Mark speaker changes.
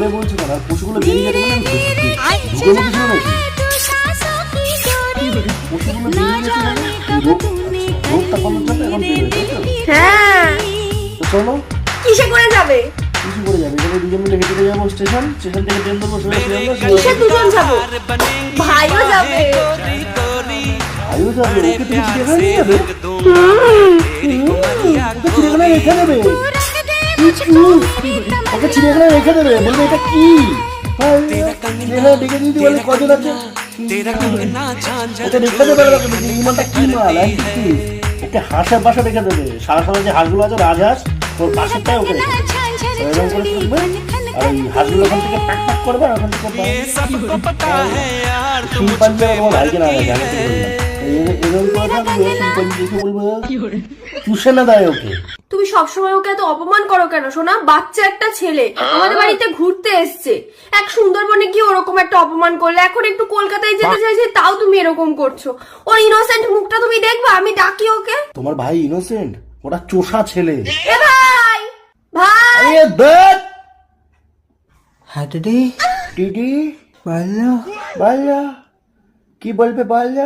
Speaker 1: জোরে বলছো না, পশুগুলো বেরিয়ে যাবে মানে ঢুকে বলছো নাকি? পশুগুলো বেরিয়ে গেছে মানে রোগটা কমার জন্য এখন বের হয়েছে, তাই তো?
Speaker 2: হ্যাঁ,
Speaker 1: তো চলো।
Speaker 2: কিসে করে যাবে?
Speaker 1: কিছু করে যাবে, এখানে দুজন মিলে হেঁটে যাবো স্টেশন থেকে ট্রেন ধরবো,
Speaker 2: কিসে দুজন যাবো? ভাইও যাবে।
Speaker 1: ভাইও যাবে, ওকে তুমি চিড়িয়াখানা নিয়ে যাবে? ওকে চিড়িয়াখানায় রেখে দেবে? ওকে চিড়িয়াখানায় রেখে দেবে, বলবে এটা কি? চিড়িয়াখানায় ডেকে দিতে বলে কজন আছে? ওকে রেখে দেবে, এই মালটা কি মাল? ওকে হাঁসের বাসা রেখে দেবে, সারা সারা যে হাঁসগুলো আছে রাজহাঁস, ওর পাশেরটাই ওকে রেখে দেবে, এরকম করে থাকবে। আর এই হাঁসগুলো ওখান থেকে টাক টাক করবে, আর ওখান থেকে শিম্পাঞ্জি তোমার ভাইকে না দেখে এরকম করে থাকবে, শিম্পাঞ্জি দেখে বলবে চুষে না দেয় ওকে।
Speaker 2: তুমি সবসময় ওকে এত অপমান করো কেন সোনা? বাচ্চা একটা ছেলে আমাদের বাড়িতে ঘুরতে এসছে, এক সুন্দরবনে গিয়ে ওরকম একটা অপমান করলে, এখন একটু কলকাতায় যেতে চাইছে তাও তুমি এরকম করছো। ওর ইনোসেন্ট মুখটা তুমি দেখবা, আমি ডাকি ওকে।
Speaker 1: তোমার ভাই ইনোসেন্ট? ওরা চোষা ছেলে।
Speaker 2: এ ভাই, ভাই।
Speaker 3: হ্যাঁ দিদি,
Speaker 1: দিদি
Speaker 3: বলো।
Speaker 1: বল, কি বলবে বল।